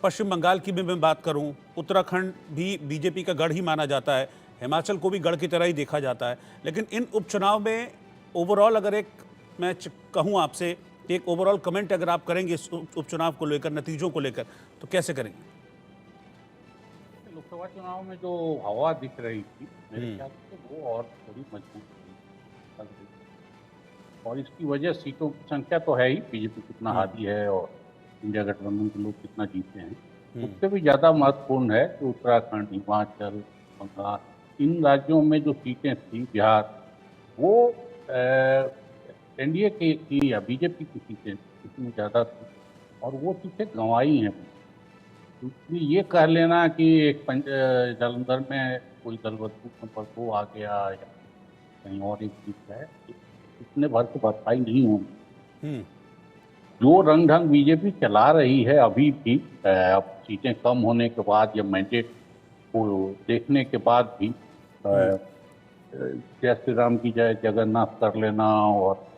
पश्चिम बंगाल की भी मैं बात करूं, उत्तराखंड भी बीजेपी का गढ़ ही माना जाता है, हिमाचल को भी गढ़ की तरह ही देखा जाता है। लेकिन इन उपचुनाव में ओवरऑल अगर एक मैं कहूं आपसे कि एक ओवरऑल कमेंट अगर आप करेंगे इस उपचुनाव को लेकर, नतीजों को लेकर, तो कैसे करेंगे? लोकसभा चुनाव में जो हवा दिख रही थी मेरे हम्म। ख्याल से वो और थोड़ी मजबूत लग रही थी। और इसकी वजह सीटों की संख्या तो है ही, बीजेपी कितना हम्म। हावी है और इंडिया गठबंधन के लोग कितना जीते हैं। हम्म। उससे भी ज्यादा महत्वपूर्ण है कि उत्तराखंड, हिमाचल, बंगाल, इन राज्यों में जो सीटें थी, बिहार, वो एनडीए की या बीजेपी की सीटें इसमें ज्यादा थी और वो सीटें गंवाई हैं। इसलिए ये कह लेना कि एक जालंधर में कोई दल बदलू नंबर 2 आ गया या कहीं और एक जीत है, इतने भर से भरपाई नहीं होगी। हम्म। जो रंग ढंग बीजेपी चला रही है अभी भी, अब सीटें कम होने के बाद या मैंडेट को देखने के बाद भी, हम्म। जय श्री राम की जय जगन्नाथ कर लेना और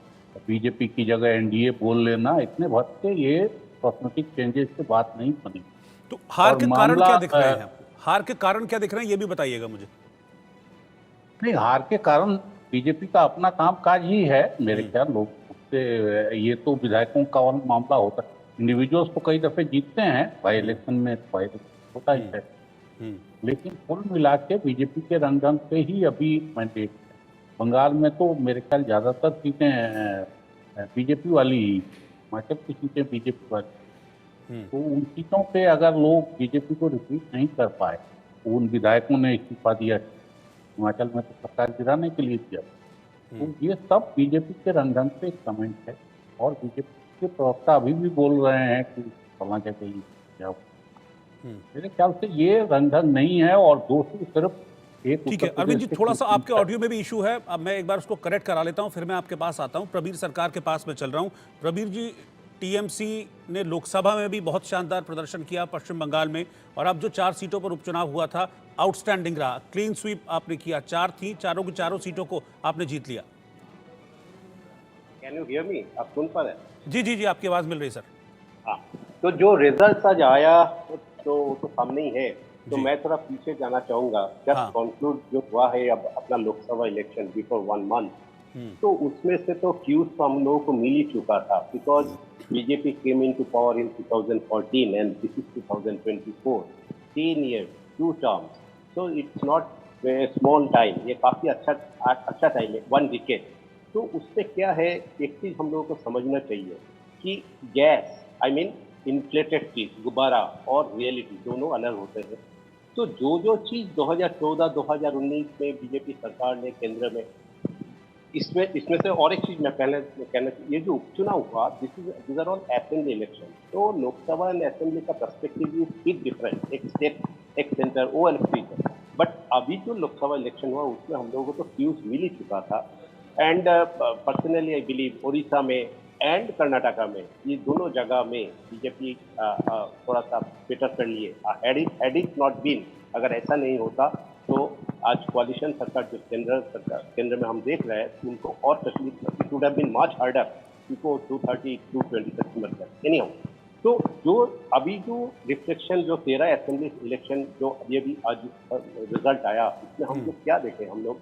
बीजेपी की जगह एनडीए बोल लेना, इतने भर से ये कॉस्मेटिक चेंजेस से बात नहीं बनेगी। तो हार और के कारण मामला क्या दिख रहे हैं आपको? हार के कारण क्या दिख रहे हैं, ये भी बताइएगा मुझे। नहीं, हार के कारण बीजेपी का अपना कामकाज ही है मेरे हम्म। ख्याल। लोग उससे, ये तो विधायकों का और मामला होता है। इंडिविजुअल्स तो कई दफे जीतते हैं बाई हम्म। इलेक्शन में, बाई इलेक्शन होता ही हम्म। है। हम्म। लेकिन कुल मिला के बीजेपी के रंग ढंग पे ही अभी मैंडेट है। बंगाल में तो मेरे ख्याल ज्यादातर सीटें बीजेपी वाली ही, हिमाचल की सीटें बीजेपी वाली। हम्म। तो उन सीटों पे अगर लोग बीजेपी को रिपीट नहीं कर पाए, उन विधायकों ने इस्तीफा दिया, हिमाचल में तो सरकार गिराने के लिए किया। हम्म। तो ये सब बीजेपी के रंगढंग पे एक कमेंट है। और बीजेपी के प्रवक्ता अभी भी बोल रहे हैं कि फला जगह ये क्या हुआ। हम्म। मेरे ख्याल से ये रंगढंग नहीं है और दोषी सिर्फ एक ठीक उत्तर है अरविंद प्रदेश जी, से थोड़ा की सा आपके सीट है। ऑडियो में भी इशू है। अब मैं एक बार उसको करेक्ट करा लेता हूं, फिर मैं आपके पास आता हूं। प्रबीर सरकार के पास मैं चल रहा हूं। प्रबीर जी, टीएमसी ने लोकसभा में भी बहुत शानदार प्रदर्शन किया पश्चिम बंगाल में, और अब जो 4 सीटों पर उपचुनाव हुआ था, आउटस्टैंडिंग रहा। क्लीन स्वीप आपने किया, 4 थी, चारों की चारों सीटों को आपने जीत लिया। Can you hear me? आप सुन पा रहे हैं? जी जी जी, आपकी आवाज मिल रही सर। हाँ। तो जो रिजल्ट आज आया तो वो तो सामने ही है। तो जी। मैं थोड़ा पीछे जाना चाहूंगा। जस्ट हाँ। कंक्लूड जो हुआ है अब अपना लोकसभा इलेक्शन बिफोर 1 मंथ, हम्म। तो उसमें से तो क्यूज तो हम लोगों को मिल ही चुका था, because BJP came into power in 2014 and this is 2024, 10 years, 2 terms। So it's not small time, ये काफी अच्छा टाइम है, 1 decade। तो उससे क्या है, एक चीज हम लोगों को समझना चाहिए कि गैस, आई मीन इन्फ्लेटेड चीज, गुब्बारा, और रियलिटी दोनों अलग होते हैं। तो जो जो चीज 2014-2019 में बीजेपी सरकार ने केंद्र में, इसमें इसमें से और एक चीज मैं पहले कहना, ये जो उपचुनाव हुआ, this are all assembly election. तो लोकसभा एंड असेंबली का पर्सपेक्टिव इज बिग डिफरेंट, एक स्टेट, एक सेंटर, वो अलग चीज है। बट अभी जो लोकसभा इलेक्शन हुआ उसमें हम लोगों को तो फ्यूज मिल ही चुका था। And personally I believe Orissa में एंड कर्नाटका में, ये दोनों जगह में बीजेपी थोड़ा सा बेटर कर लिए। हैड इट नॉट बीन, अगर ऐसा नहीं होता तो आज कोalition सरकार जो केंद्र में हम देख रहे हैं, उनको और तकलीफ, it would have been much harder उनको 230 220 तक मत कर एनी हाउ। तो जो अभी जो रिफ्लेक्शन जो 13 असेंबली इलेक्शन जो अभी आज रिजल्ट आया, इसमें हम लोग क्या देखें, हम लोग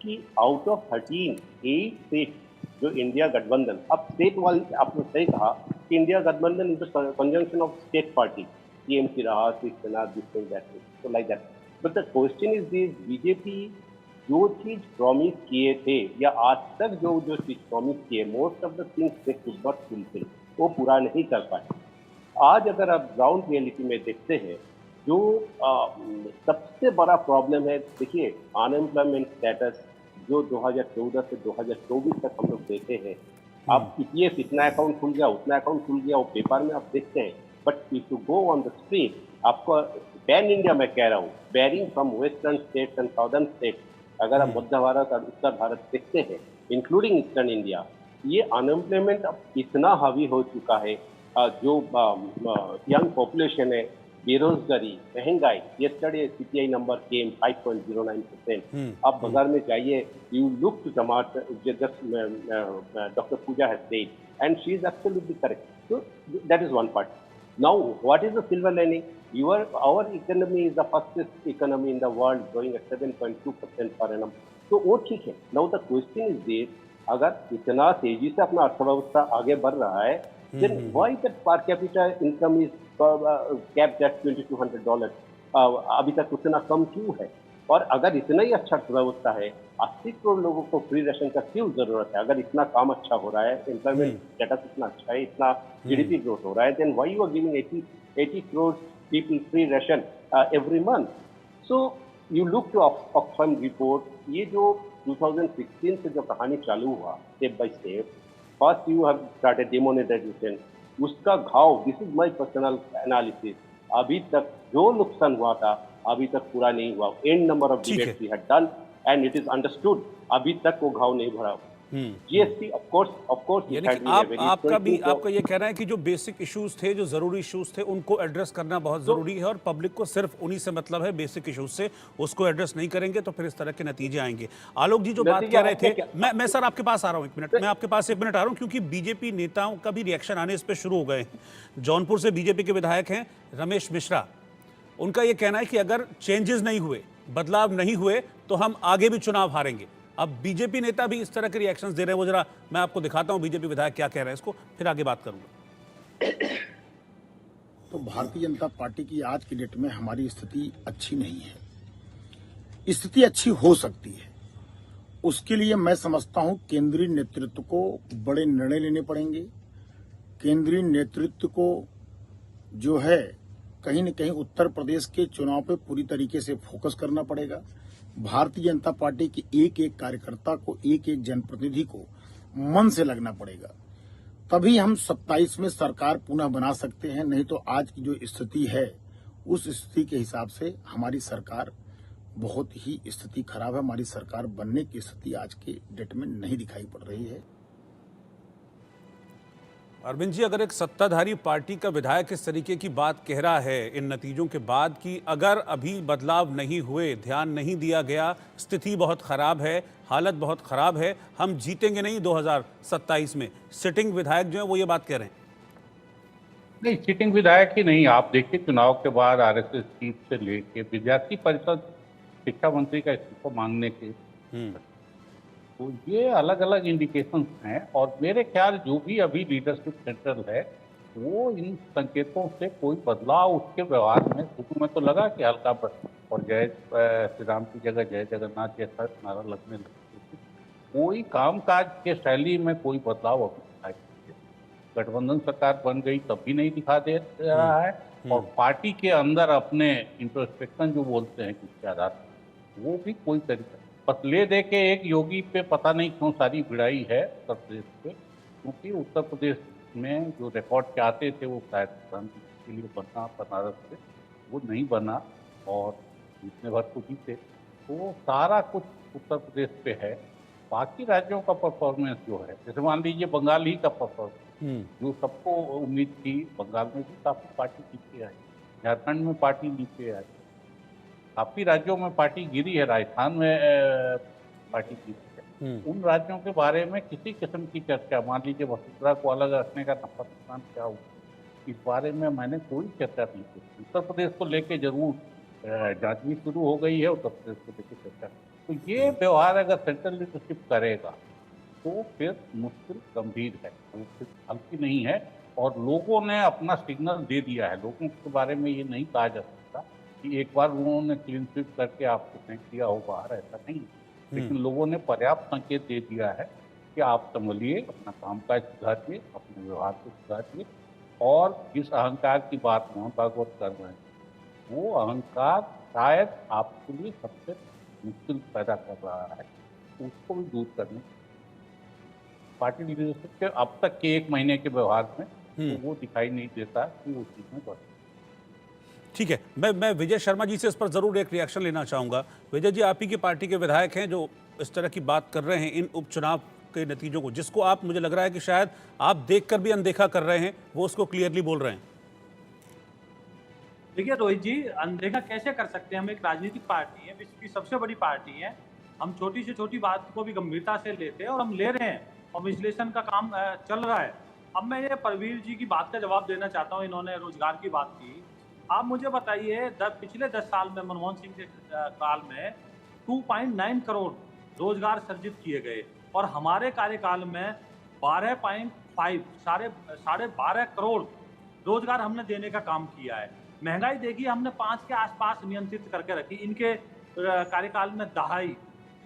कि आउट ऑफ 13, 8 सीट जो इंडिया गठबंधन, अब स्टेट वाले आपने सही कहा कि इंडिया गठबंधन is conjunction of state party, TMC रहा, शिवसेना, दिस थिंग दैट, तो like that. But the question is this, BJP जो चीज प्रॉमिस किए थे या आज तक जो जो चीज प्रॉमिस किए, most of the things they could not fulfil, वो पूरा नहीं कर पाए। आज अगर आप ग्राउंड रियलिटी में देखते हैं, जो सबसे बड़ा प्रॉब्लम है, देखिए अनएम्प्लॉयमेंट स्टेटस जो 2014 से 2024 तक हम लोग देखे हैं। आप ईपीएफ इतना अकाउंट खुल गया, उतना अकाउंट खुल गया, वो पेपर में आप देखते हैं। But if you go on the street, आपको पैन इंडिया में कह रहा हूँ, barring from western states and southern states, अगर आप मध्य भारत और उत्तर भारत देखते हैं, इंक्लूडिंग ईस्टर्न इंडिया, ये अनएम्प्लॉयमेंट अब इतना हावी हो चुका है। जो यंग पॉपुलेशन है, बेरोजगारी, महंगाई, yesterday CPI number came 5.09%। आप बाजार में जाइए, you look to टमाटर, just Dr. Pooja has said, and she is absolutely correct। So that is one part। Now, what is the silver lining? Our economy is the fastest economy in the world, growing at 7.2% per annum. तो वो ठीक है. Now the question is this: अगर इतना तेजी से अपना अर्थव्यवस्था आगे बढ़ रहा है, then why that per capita income is capped at $2,200? अभी तक उतना कम क्यों है? और अगर इतना ही अच्छा अर्थव्यवस्था है, 80 करोड़ लोगों को फ्री राशन का क्यों जरूरत है? अगर इतना काम अच्छा हो रहा है, एम्प्लॉयमेंट स्टेटस इतना अच्छा है, इतना जीडीपी ग्रोथ हो रहा है, then why you are giving 80 crore people free ration every month? So you look to Oxfam report. ये जो 2016 से जो कहानी चालू हुआ, step by step, first you have started demonetisation. उसका घाव, this is my personal analysis, अभी तक जो नुकसान हुआ था अभी तक पूरा नहीं हुआ. एंड नंबर ऑफ ठीक है। Debates we had done and it is understood, अभी तक वो घाव नहीं भरा. जीएसटी ऑफ कोर्स यानी कि आपका ये कहना है कि जो बेसिक इश्यूज थे, जो जरूरी इश्यूज थे, उनको एड्रेस करना बहुत जरूरी है और पब्लिक को सिर्फ उन्हीं से मतलब है, बेसिक इश्यूज से. उसको एड्रेस नहीं करेंगे तो फिर इस तरह के नतीजे आएंगे. आलोक जी जो बात कह रहे थे, मैं सर आपके पास आ रहा हूं, एक मिनट, मैं आपके पास 1 मिनट आ रहा हूं, क्योंकि बीजेपी नेताओं का भी रिएक्शन आने इस पर शुरू हो गए हैं. जौनपुर से बीजेपी के विधायक हैं रमेश मिश्रा, उनका यह कहना है कि अगर चेंजेस नहीं हुए, बदलाव नहीं हुए, तो हम आगे भी चुनाव हारेंगे. अब बीजेपी नेता भी इस तरह के रिएक्शंस दे रहे हैं. वो जरा मैं आपको दिखाता हूं बीजेपी विधायक क्या कह रहे हैं, इसको फिर आगे बात करूंगा. तो भारतीय जनता पार्टी की आज की डेट में हमारी स्थिति अच्छी नहीं है. स्थिति अच्छी हो सकती है, उसके लिए मैं समझता हूं केंद्रीय नेतृत्व को बड़े निर्णय लेने पड़ेंगे. केंद्रीय नेतृत्व को जो है कहीं न कहीं उत्तर प्रदेश के चुनाव पे पूरी तरीके से फोकस करना पड़ेगा. भारतीय जनता पार्टी के एक एक कार्यकर्ता को, एक एक जनप्रतिनिधि को मन से लगना पड़ेगा. तभी हम 27 में सरकार पुनः बना सकते हैं. नहीं तो आज की जो स्थिति है, उस स्थिति के हिसाब से हमारी सरकार बहुत ही स्थिति खराब है. हमारी सरकार बनने की स्थिति आज के डेट में नहीं दिखाई पड़ रही है. अरविंद जी, अगर एक सत्ताधारी पार्टी का विधायक इस तरीके की बात कह रहा है इन नतीजों के बाद कि अगर अभी बदलाव नहीं हुए, ध्यान नहीं दिया गया, स्थिति बहुत खराब है, हालत बहुत खराब है, हम जीतेंगे नहीं 2027 में, सिटिंग विधायक जो है वो ये बात कह रहे हैं. नहीं, सिटिंग विधायक ही नहीं, आप देखिए चुनाव के बाद आरएसएस चीफ से लेके विद्यार्थी परिषद शिक्षा मंत्री का इस्तीफा मांगने के, तो ये अलग अलग इंडिकेशंस हैं. और मेरे ख्याल जो भी अभी लीडरशिप सेंट्रल है, वो इन संकेतों से कोई बदलाव उसके व्यवहार में, शुरू में तो लगा कि हल्का और जय श्री राम की जगह जय जगन्नाथ जैसा नारा लगने लगा. कोई कामकाज के शैली में कोई बदलाव अभी दिखाई नहीं दे. गठबंधन सरकार बन गई तब भी नहीं दिखा दे रहा है. और पार्टी के अंदर अपने इंट्रोस्पेक्शन जो बोलते हैं किसके आधार पर, वो भी कोई तरीका, बस ले दे के एक योगी पे पता नहीं क्यों सारी भिड़ाई है उत्तर प्रदेश पे. क्योंकि उत्तर प्रदेश में जो रिकॉर्ड चाहते थे वो शायद के लिए बनना बनारस से, वो नहीं बना और जितने भर को जीते, तो सारा कुछ उत्तर प्रदेश पे है. बाकी राज्यों का परफॉर्मेंस जो है, जैसे मान लीजिए बंगाल ही का परफॉर्मेंस, जो सबको उम्मीद थी, बंगाल में भी काफ़ी पार्टी नीचे आई, झारखंड में पार्टी नीचे आई, काफ़ी राज्यों में पार्टी गिरी है, राजस्थान में पार्टी गिरी है. उन राज्यों के बारे में किसी किस्म की चर्चा, मान लीजिए वसुंधरा को अलग रखने का नफा नुकसान क्या हुआ, इस बारे में मैंने कोई चर्चा नहीं की. उत्तर प्रदेश को लेके जरूर जांच भी शुरू हो गई है, उत्तर प्रदेश को लेकर चर्चा. तो ये व्यवहार अगर सेंट्रल लीडरशिप करेगा तो फिर मुश्किल गंभीर है, मुश्किल हल्की नहीं है. और लोगों ने अपना सिग्नल दे दिया है. लोगों के बारे में ये नहीं कहा जा सकता कि एक बार उन्होंने क्लीन स्वीप करके आपको फेंक दिया हो बाहर, ऐसा नहीं. लेकिन लोगों ने पर्याप्त संकेत दे दिया है कि आप संभलिए, अपना कामकाज सुधारिए, अपने व्यवहार को सुधारिए. और जिस अहंकार की बात मोहन भागवत कर रहे हैं, वो अहंकार शायद आपके लिए सबसे मुश्किल पैदा कर रहा है. उसको भी दूर करने पार्टी लीडरशिप के अब तक के 1 महीने के व्यवहार में तो वो दिखाई नहीं देता कि वो चीज़ में बढ़. ठीक है, मैं विजय शर्मा जी से इस पर जरूर एक रिएक्शन लेना चाहूंगा. विजय जी, आप ही की पार्टी के विधायक हैं जो इस तरह की बात कर रहे हैं इन उपचुनाव के नतीजों को, जिसको आप, मुझे लग रहा है कि शायद आप देखकर भी अनदेखा कर रहे हैं, वो उसको क्लियरली बोल रहे हैं. देखिए रोहित जी, अनदेखा कैसे कर सकते हैं? हम एक राजनीतिक पार्टी है, विश्व की सबसे बड़ी पार्टी है. हम छोटी से छोटी बात को भी गंभीरता से लेते हैं और हम ले रहे हैं, और विश्लेषण का काम चल रहा है. अब मैं ये परवीर जी की बात का जवाब देना चाहता हूँ, इन्होंने रोजगार की बात की। आप मुझे बताइए, पिछले 10 साल में मनमोहन सिंह के काल में 2.9 करोड़ रोजगार सृजित किए गए और हमारे कार्यकाल में 12.5 साढ़े 12 करोड़ रोजगार हमने देने का काम किया है। महंगाई देखिए हमने 5 के आसपास नियंत्रित करके रखी। इनके कार्यकाल में दहाई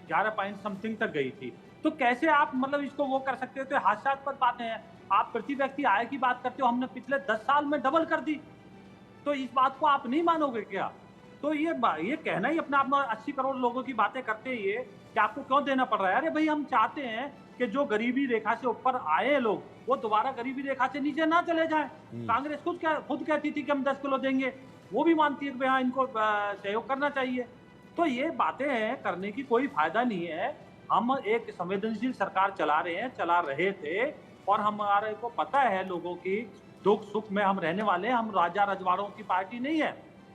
11 पॉइंट समथिंग तक गई थी। तो कैसे आप मतलब इसको वो कर सकते हो? तो हास्यास्पद बातें हैं। आप प्रति व्यक्ति आय की बात करते हो, हमने पिछले 10 साल में डबल कर दी। तो इस बात को आप नहीं मानोगे क्या? तो ये कहना ही अपने आप में 80 करोड़ लोगों की बातें करते हैं ये कि आपको क्यों देना पड़ रहा है? अरे भाई, हम चाहते हैं कि जो गरीबी रेखा से ऊपर आए हैं लोग, वो दोबारा गरीबी रेखा से नीचे ना चले जाएं। कांग्रेस खुद कहती थी कि हम 10 किलो देंगे, वो भी मानती है कि हाँ, इनको सहयोग करना चाहिए। तो ये बातें हैं, करने की कोई फायदा नहीं है। हम एक संवेदनशील सरकार चला रहे थे और हमारे को पता है लोगों की दुख सुख में हम रहने वाले हैं। हम राजा रजवाड़ों की पार्टी नहीं है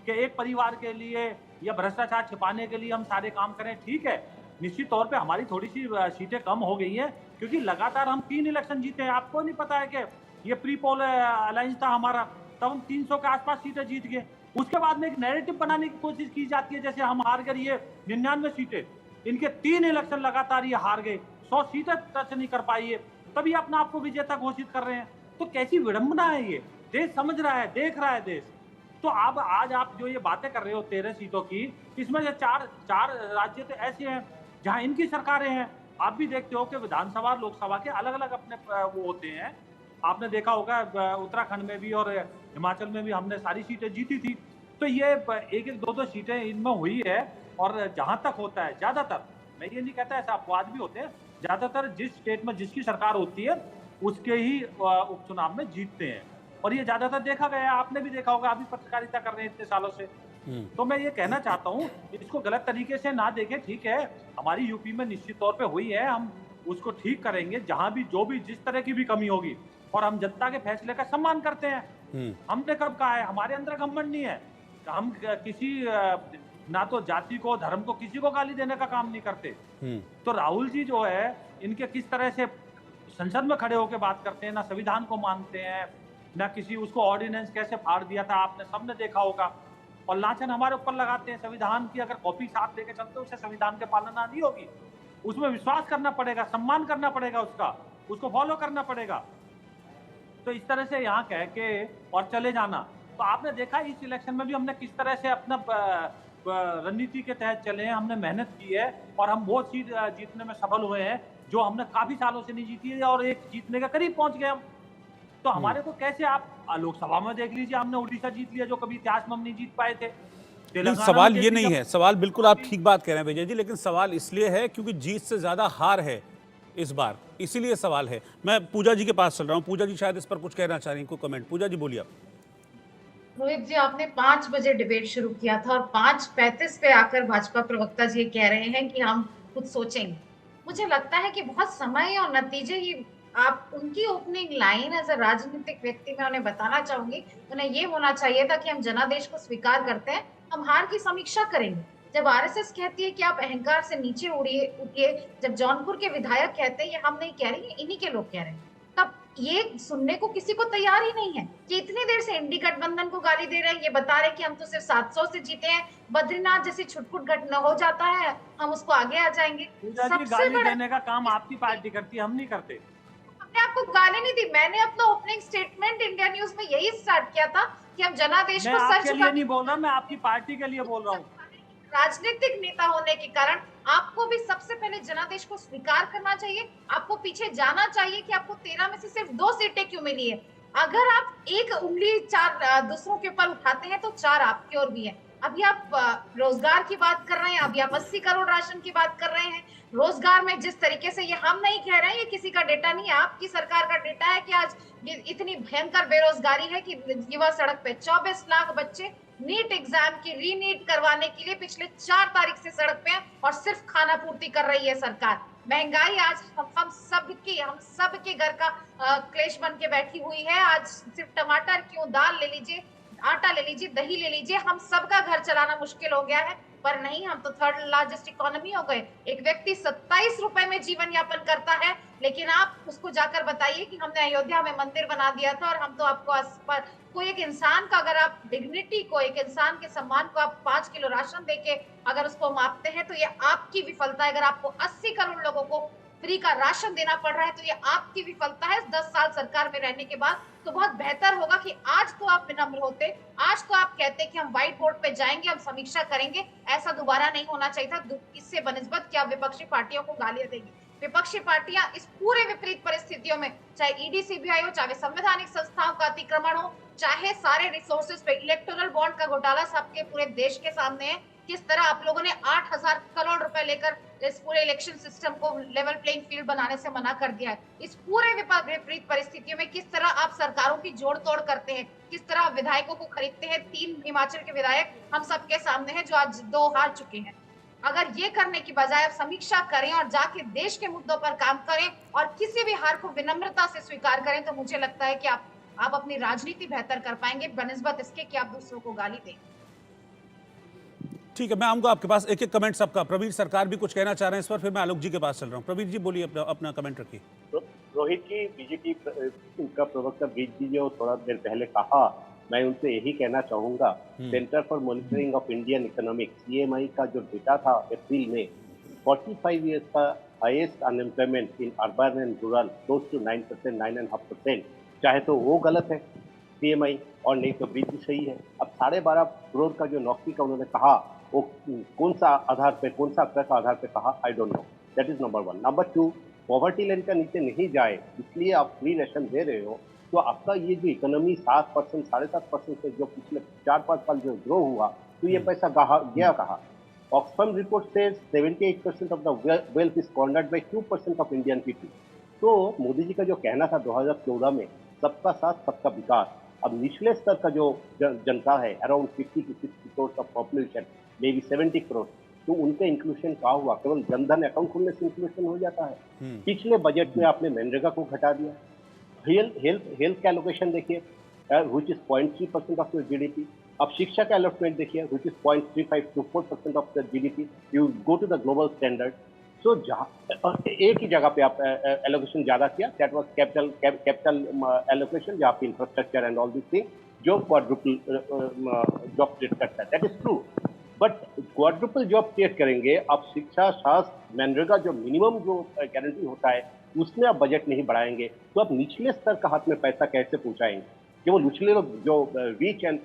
कि एक परिवार के लिए या भ्रष्टाचार छिपाने के लिए हम सारे काम करें। ठीक है, निश्चित तौर पे हमारी थोड़ी सी सीटें कम हो गई हैं क्योंकि लगातार हम 3 इलेक्शन जीते हैं। आपको नहीं पता है कि ये प्री पोल अलायंस था हमारा, तब हम 300 के आसपास सीटें जीत गए। उसके बाद में एक नैरेटिव बनाने की कोशिश की जाती है जैसे हम हार गए ये 99 सीटें। इनके 3 इलेक्शन लगातार ये हार गए, 100 सीटें टच नहीं कर पाई है, तभी अपने आप को विजेता घोषित कर रहे हैं। तो कैसी विडंबना है ये? देश समझ रहा है, देख रहा है देश। तो अब आज आप जो ये बातें कर रहे हो 13 सीटों की, इसमें से चार राज्य तो ऐसे हैं जहां इनकी सरकारें हैं। आप भी देखते हो कि विधानसभा लोकसभा के अलग अलग अपने वो होते हैं। आपने देखा होगा उत्तराखंड में भी और हिमाचल में भी हमने सारी सीटें जीती थी। तो ये एक एक दो सीटें इनमें हुई है। और जहां तक होता है, ज्यादातर, मैं ये नहीं कहता, ऐसा अपवाद भी होते हैं, ज्यादातर जिस स्टेट में जिसकी सरकार होती है उसके ही उपचुनाव में जीतते हैं। और ये ज्यादातर देखा गया है, आपने भी देखा होगा, अभी पत्रकारिता कर रहे हैं इतने सालों से। तो मैं ये कहना चाहता हूँ, इसको गलत तरीके से ना देखें। ठीक है, हमारी यूपी में निश्चित तौर पे हुई है, हम उसको ठीक करेंगे जहां भी जो भी जिस तरह की भी कमी होगी, और हम जनता के फैसले का सम्मान करते हैं। हमने कब कहा है? हमारे अंदर घमंड नहीं है। हम किसी ना तो जाति को, धर्म को, किसी को गाली देने का काम नहीं करते। तो राहुल जी जो है, इनके किस तरह से संसद में खड़े होकर बात करते हैं, ना संविधान को मानते हैं, ना किसी उसको ऑर्डिनेंस कैसे फाड़ दिया था आपने सबने देखा होगा, और लांछन हमारे ऊपर लगाते हैं। संविधान की अगर कॉपी साथ लेके चलते उसे संविधान की पालना नहीं होगी। उसमें विश्वास करना पड़ेगा, सम्मान करना पड़ेगा, उसको फॉलो करना पड़ेगा। तो इस तरह से यहाँ कह के और चले जाना। तो आपने देखा इस इलेक्शन में भी हमने किस तरह से अपना रणनीति के तहत चले हैं, हमने मेहनत की है और हम वो सीट जीतने में सफल हुए हैं जो हमने काफी सालों से नहीं जीती है, और एक जीतने के करीब पहुंच गए हम। तो हमारे को कैसे, आप लोकसभा में देख लीजिए, हमने उड़ीसा जीत लिया जो कभी इतिहास में हम नहीं जीत पाए थे। नहीं, सवाल ये नहीं है, सवाल बिल्कुल आप ठीक बात कह रहे हैं विजय जी, लेकिन सवाल इसलिए है क्योंकि जीत से ज्यादा हार है इस बार, इसीलिए सवाल है। मैं पूजा जी के पास चल रहा हूँ। पूजा जी शायद इस पर कुछ कहना चाह रही हैं, कोई कमेंट? पूजा जी बोलिए आप। रोहित जी, आपने 5 बजे डिबेट शुरू किया था और 5:35 पे आकर भाजपा प्रवक्ता जी कह रहे हैं कि हम कुछ सोचेंगे। मुझे लगता है कि बहुत समय और नतीजे ही, आप उनकी ओपनिंग लाइन एज अ राजनीतिक व्यक्ति मैं उन्हें बताना चाहूंगी, उन्हें ये होना चाहिए था कि हम जनादेश को स्वीकार करते हैं, हम हार की समीक्षा करेंगे। जब आरएसएस कहती है कि आप अहंकार से नीचे उठिए, जब जौनपुर के विधायक कहते हैं, ये हम नहीं कह रहे हैं, इन्हीं के लोग कह रहे हैं, तब ये सुनने को किसी को तैयार ही नहीं है कि इतनी देर से इंडी गठबंधन को गाली दे रहे हैं। ये बता रहे हैं कि हम तो सिर्फ 700 से जीते हैं, बद्रीनाथ जैसी छुटपुट घटना हो जाता है हम उसको आगे आ जाएंगे। सबसे गाली देने का काम आपकी पार्टी करती है, हम नहीं करते। हमने आपको गाली नहीं दी, मैंने अपना ओपनिंग स्टेटमेंट इंडिया न्यूज में यही स्टार्ट किया था कि हम जनादेश को सर के लिए नहीं बोल रहा, मैं आपकी पार्टी के लिए बोल रहा हूँ। राजनीतिक नेता होने के कारण आपको भी सबसे पहले जनादेश को स्वीकार करना चाहिए। आपको पीछे जाना चाहिए कि आपको 13 में से सिर्फ 2 सीटें क्यों मिली है। अगर आप एक उंगली 4 दूसरों के ऊपर उठाते हैं तो 4 आपकी ओर भी है। अभी आप रोजगार की बात कर रहे हैं, अभी आप 80 करोड़ राशन की बात कर रहे हैं। रोजगार में जिस तरीके से, ये हम नहीं कह रहे हैं, ये किसी का डेटा नहीं है, आपकी सरकार का डेटा है कि आज इतनी भयंकर बेरोजगारी है कि युवा सड़क पे 24 लाख बच्चे नीट एग्जाम की रीनीट करवाने के लिए पिछले 4 तारीख से सड़क पे हैं और सिर्फ खाना पूर्ति कर रही है सरकार। महंगाई आज हम सबके घर का क्लेश बन के बैठी हुई है। आज सिर्फ टमाटर क्यों, दाल ले लीजिए, आटा ले लीजिए, दही ले लीजिए, हम सबका घर चलाना मुश्किल हो गया है। पर नहीं, हम तो 3rd लार्जेस्ट इकोनॉमी हो गए। एक व्यक्ति 27 रुपए में जीवन यापन करता है, लेकिन आप उसको जाकर बताइए कि हमने अयोध्या में मंदिर बना दिया था और हम तो आपको कोई एक इंसान का, अगर आप डिग्निटी को, एक इंसान के सम्मान को आप 5 किलो राशन देके अगर उसको मापते हैं तो ये आपकी विफलता है। अगर आपको 80 करोड़ लोगों को फ्री का राशन देना पड़ रहा है तो ये आपकी विफलता है 10 साल सरकार में रहने के बाद। तो बहुत बेहतर होगा कि आज तो आप विनम्र होते, आज तो आप कहते कि हम व्हाइट बोर्ड पे जाएंगे, हम समीक्षा करेंगे। ऐसा दोबारा नहीं होना चाहिए था। इससे बनिस्बत कि आप विपक्षी पार्टियों को गालियां देंगे। विपक्षी पार्टियां इस पूरे विपरीत परिस्थितियों में, चाहे ईडी सीबीआई हो, चाहे संवैधानिक संस्थाओं का अतिक्रमण हो, चाहे सारे रिसोर्सेज पे इलेक्टोरल बॉन्ड का घोटाला सबके पूरे देश के सामने है। किस तरह आप लोगों ने 8,000 करोड़ रुपए लेकर इस पूरे इलेक्शन सिस्टम को लेवल प्लेइंग फील्ड बनाने से मना कर दिया है। इस पूरे विपरीत परिस्थितियों में किस तरह आप सरकारों की जोड़ तोड़ करते हैं, किस तरह आप विधायकों को खरीदते हैं। 3 हिमाचल के विधायक हम सबके सामने हैं जो आज 2 हार चुके हैं। अगर ये करने की बजाय आप समीक्षा करें और जाके देश के मुद्दों पर काम करें और किसी भी हार को विनम्रता से स्वीकार करें, तो मुझे लगता है कि आप अपनी राजनीति बेहतर कर पाएंगे बनस्बत इसके कि आप दूसरों को गाली दें। ठीक है, मैं आऊंगा आपके पास। एक एक कमेंट सबका। प्रवीर सरकार भी कुछ कहना चाह रहे हैं इस पर, फिर मैं आलोक जी के पास चल रहा हूँ। प्रवीर जी बोलिए, अपना कमेंट रखिए। रोहित जी, बीजेपी का प्रवक्ता ब्रिज जी जो थोड़ा देर पहले कहा, मैं उनसे यही कहना चाहूंगा, centre for monitoring of Indian economics CMI का जो डेटा था अप्रैल में, 45 ईयर्स का highest unemployment in urban and rural, close to 9%, 9.5%। चाहे तो वो गलत है सीएमआई और नहीं तो ब्रिज भी सही है। अब 12.5 करोड़ का जो नौकरी का उन्होंने कहा, वो कौन सा आधार पे, कौन सा आंकड़ा का आधार पे कहा, I don't know. That is number 1। Number 2, poverty line का नीचे नहीं जाए इसलिए आप फ्री राशन दे रहे हो, तो आपका ये जो इकोनॉमी 7%, 7.5% से जो पिछले 4-5 साल जो ग्रो हुआ, तो ये पैसा गया कहाँ? Oxfam report says 78% of the wealth is squandered by 2% of Indian people. तो मोदी जी का जो कहना था 2014 में, सबका साथ सबका विकास, अब निचले स्तर का जो जनता है, around 50 to 60 crore of population, may be 70 crore, तो उनका इंक्लूशन कहाँ हुआ? केवल जनधन अकाउंट खोलने से इंक्लूशन हो जाता है? पिछले बजट में आपने मनरेगा को घटा दिया। हेल्थ का एलोकेशन देखिए, which is 0.3% of your GDP. अब शिक्षा का अलॉटमेंट देखिए, which is 0.35 to 4% of the GDP. You go to the global standard. So जहाँ एक ही जगह पे आप एलोकेशन ज्यादा किया, दैट वाज कैपिटल एलोकेशन, जहाँ पे infrastructure and all this thing जो क्वाड्रुपल जॉब क्रिएट करता है, that is true. But quadruple job create करेंगे आप, शिक्षा, स्वास्थ्य, मनरेगा जो मिनिमम जो गारंटी होता है उसमें आप बजट नहीं बढ़ाएंगे, तो आप निचले स्तर का हाथ में पैसा कैसे पहुंचाएंगे? केवल निचले जो रीच एंड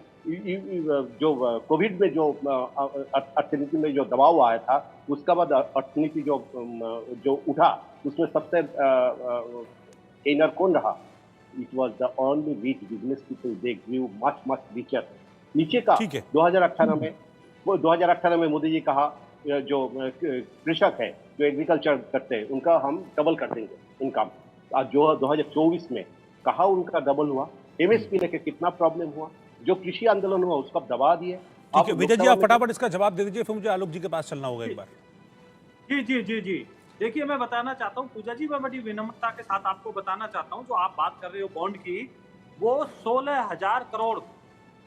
जो कोविड में जो अर्थनीति में जो दबाव आया था, उसका बाद अर्थनीति जो उठा, उसमें सबसे गेनर कौन रहा? It was the only rich business people, they grew much richer. नीचे का 2018 में मोदी जी कहा जो कृषक है, जो एग्रीकल्चर करते हैं, उनका हम डबल कर देंगे इनकम। जो 2024 में कहा उनका डबल हुआ। एमएसपी लेके कितना प्रॉब्लम हुआ, जो कृषि आंदोलन हुआ उसका दबा दिए। ठीक है विजय जी, आप फटाफट इसका जवाब दे दीजिए, फिर मुझे आलोक जी के पास चलना होगा एक बार। जी। देखिए, मैं बताना चाहता हूँ पूजा जी, मैं बड़ी विनम्रता के साथ आपको बताना चाहता हूँ, जो आप बात कर रहे हो बॉन्ड की, वो 16,000 करोड़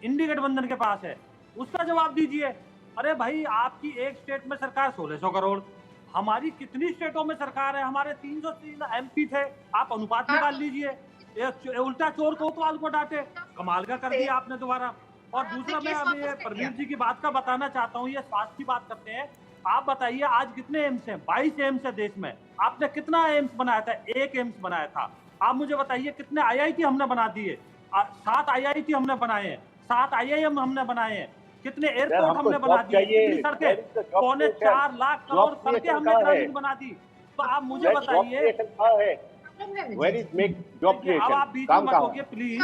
इंडी गठबंधन के पास है, उसका जवाब दीजिए। अरे भाई, आपकी एक स्टेट में सरकार 1600 करोड़, हमारी कितनी स्टेटों में सरकार है? हमारे 303 एमपी थे, आप अनुपात निकाल लीजिए। उल्टा चोर कोतवाल को डांटे, कमाल का कर दिया आपने दोबारा। और दूसरा, मैं अभी प्रवीर जी की बात का बताना चाहता हूँ, ये स्वास्थ्य की बात करते हैं। आप बताइए, आज कितने एम्स हैं? 22 एम्स है देश में। आपने कितना एम्स बनाया था? 1 एम्स बनाया था। आप मुझे बताइए, कितने आईआईटी हमने बना दिए? 7 आईआईटी हमने बनाए हैं, 7 आईआईएम हमने बनाए हैं। कितने एयरपोर्ट हमने बना दिए, कितनी सड़कें, 4.25 लाख करोड़ सड़कें हमने ग्रामीण बना दी। तो आप मुझे बताइए, अब आप बीच में मत होइए प्लीज।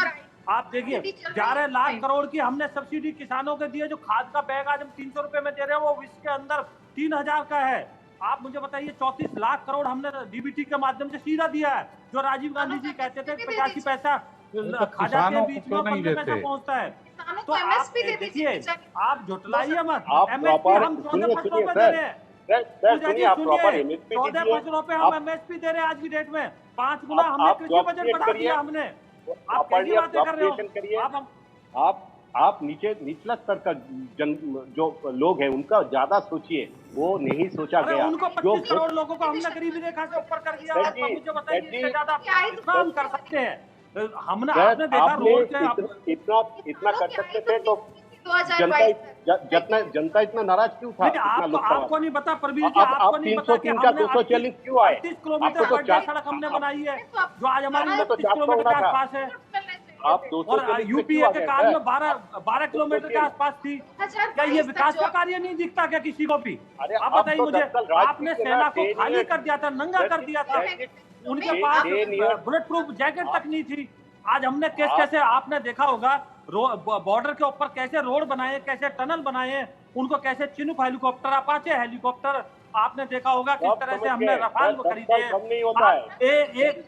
आप देखिए, 11 लाख करोड़ की हमने सब्सिडी किसानों के दिए। जो खाद का बैग आज हम 300 रुपए में दे रहे हैं, वो विश्व के अंदर 3000 का है। आप मुझे बताइए, 34 लाख करोड़ हमने डीबीटी के माध्यम से सीधा दिया है। जो राजीव गांधी जी कहते थे 85 पैसा खाजा के बीच में 15 पैसा पहुंचता है। तो आप देखिए, आप झुटलाइए मत। एमएसपी हम 14 फसलों पे दे रहे हैं। 14 फसलों पे हम एमएसपी दे रहे हैं आज की डेट में। 5 गुना हमने कृषि बजट बढ़ा दिया हमने। आप कैसी बातें कर रहे हो? आप निचला स्तर का जो लोग हैं उनका ज्यादा सोचिए, वो नहीं सोचा अरे गया। उनको जो 25 करोड़ लोगों को हमने गरीबी रेखा से ऊपर कर दिया। सर आप जी, मुझे बताइए सर जी, इससे ज्यादा क्या है? कितना हम कर सकते हैं? हमने सर, आपने देखा आपने रोड के इतना कर सकते थे तो 2022 जनता इतना नाराज क्यों था? लेकिन इतना लोकसभा आपको नहीं पता प्रवीण जी, अब आपको आप नहीं पता कि 303 का हमने 240 क्यों आए? 38 किलोमीटर आपको तो बढ़िया चार- सड़क हमने बनाई है, तो आप- जो आज हमारी आपको तो 29 400 किलोमीटर के होना था। आसपास है। आप और 240 पे यूपीए क्यों आ के गए, काल सर? में 12 किलोमीटर के आसपास थी। क्या ये 2022 विकास तक का जो- कार्य नहीं दिखता क्या किसी को भी? अरे आप अब बताइए तो मुझे, दरअसल राजनीति आपने के सेना ना को 10 खाली years कर दिया था, नंगा कर दिया था, उनके मैं- पास आप- 10 years बुलेट प्रूफ जैकेट तक नहीं थी। आज हमने कैसे आपने देखा होगा बॉर्डर के ऊपर कैसे रोड बनाए, कैसे टनल बनाए, उनको कैसे चिनूक हेलीकॉप्टर, अपाचे हेलीकॉप्टर, आपने देखा होगा किस सब तरह से समझ हमने गए, रफाल सर, को खरीदे। कम नहीं होता है। एक